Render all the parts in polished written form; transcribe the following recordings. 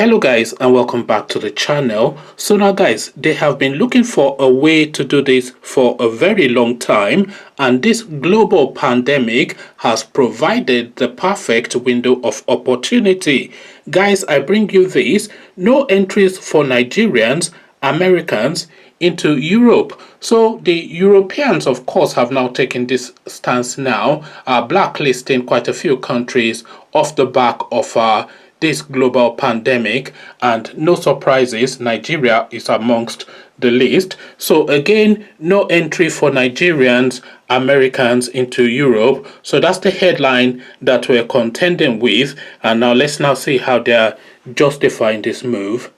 Hello guys, and welcome back to the channel. So now guys, they have been looking for a way to do this for a very long time, and this global pandemic has provided the perfect window of opportunity. Guys, I bring you this: no entries for Nigerians, Americans into Europe. So the Europeans, of course, have now taken this stance now, blacklisting quite a few countries off the back of this global pandemic, and no surprises, Nigeria is amongst the list. So again, no entry for Nigerians, Americans into Europe. So that's the headline that we're contending with, and now let's now see how they're justifying this move.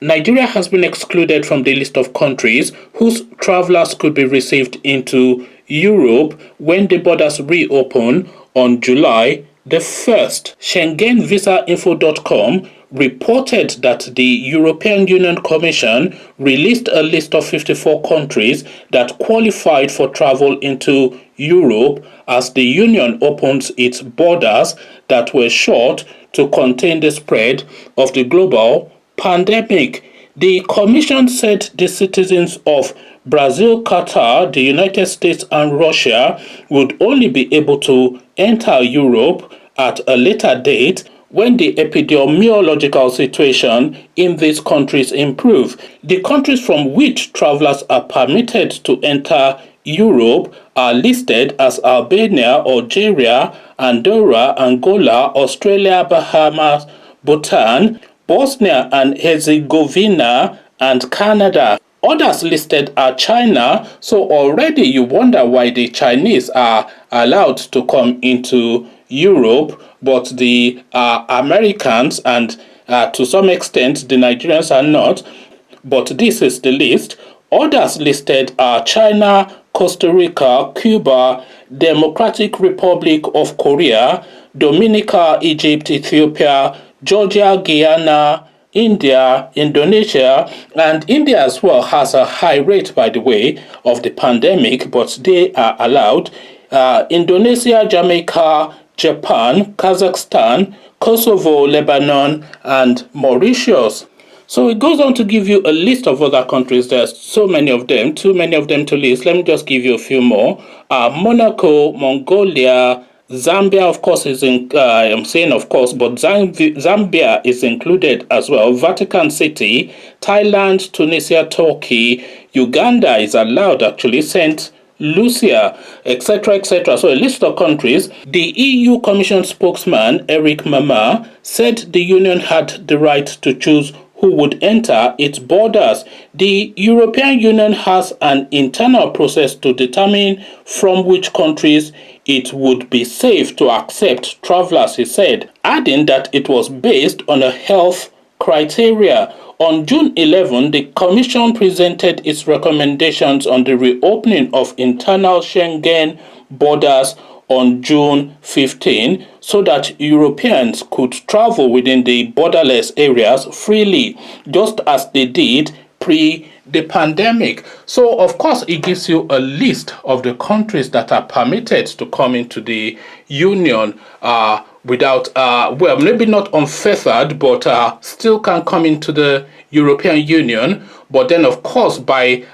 Nigeria has been excluded from the list of countries whose travelers could be received into Europe when the borders reopen on July the 1st. SchengenVisaInfo.com reported that the European Union Commission released a list of 54 countries that qualified for travel into Europe as the Union opens its borders that were shut to contain the spread of the global pandemic. The Commission said the citizens of Brazil, Qatar, the United States, and Russia would only be able to enter Europe at a later date when the epidemiological situation in these countries improve. The countries from which travelers are permitted to enter Europe are listed as Albania, Algeria, Andorra, Angola, Australia, Bahamas, Bhutan, Bosnia and Herzegovina, and Canada. Others listed are China, so already you wonder why the Chinese are allowed to come into Europe, but the Americans and to some extent the Nigerians are not. But this is the list. Others listed are China, Costa Rica, Cuba, Democratic Republic of Korea, Dominica, Egypt, Ethiopia, Georgia, Guyana, India, Indonesia, and India as well has a high rate, by the way, of the pandemic, but they are allowed. Indonesia, Jamaica, Japan, Kazakhstan, Kosovo, Lebanon, and Mauritius. So it goes on to give you a list of other countries. There's so many of them, too many of them to list. Let me just give you a few more. Monaco, Mongolia, Zambia, of course, is in, I'm saying of course, but Zambia is included as well. Vatican City, Thailand, Tunisia, Turkey, Uganda is allowed actually, St. Lucia, etc., etc. So a list of countries. The EU Commission spokesman, Eric Mama, said the Union had the right to choose who would enter its borders. The European Union has an internal process to determine from which countries it would be safe to accept travelers, he said, adding that it was based on a health criteria. On June 11, the Commission presented its recommendations on the reopening of internal Schengen borders on June 15 so that Europeans could travel within the borderless areas freely, just as they did pre the pandemic. So of course it gives you a list of the countries that are permitted to come into the union without well, maybe not unfettered, but still can come into the European Union. But then of course by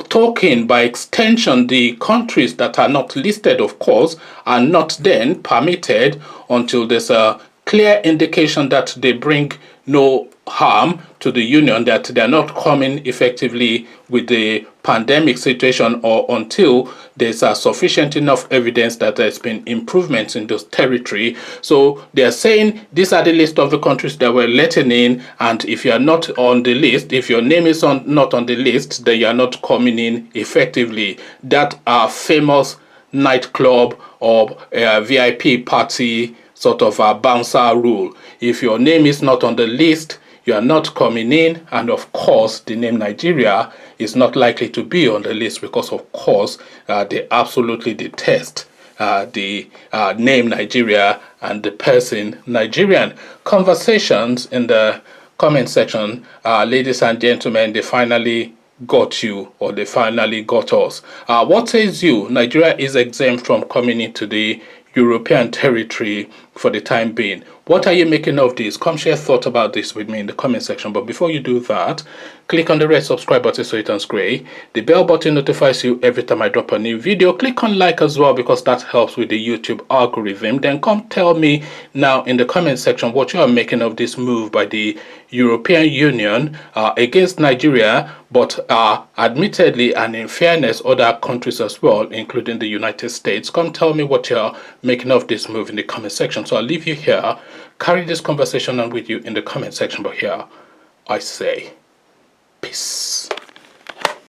talking by extension, the countries that are not listed, of course, are not then permitted until there's a clear indication that they bring no harm to the union, that they're not coming effectively with the pandemic situation, or until there's sufficient enough evidence that there's been improvements in those territory. So they're saying these are the list of the countries that we're letting in, and if you're not on the list, if your name is not on the list, then you're not coming in effectively. That famous nightclub or VIP party sort of a bouncer rule. If your name is not on the list, you are not coming in, and of course the name Nigeria is not likely to be on the list, because of course they absolutely detest the name Nigeria and the person Nigerian. Conversations in the comment section, ladies and gentlemen, they finally got you, or they finally got us. What says you? Nigeria is exempt from coming into the European territory for the time being. What are you making of this? Come share thoughts about this with me in the comment section. But before you do that, click on the red subscribe button so it turns gray. The bell button notifies you every time I drop a new video. Click on like as well because that helps with the YouTube algorithm. Then come tell me now in the comment section what you are making of this move by the European Union against Nigeria, but admittedly and in fairness other countries as well, including the United States. Come tell me what you're making of this move in the comment section. So I'll leave you here. Carry this conversation on with you in the comment section, but here I say peace.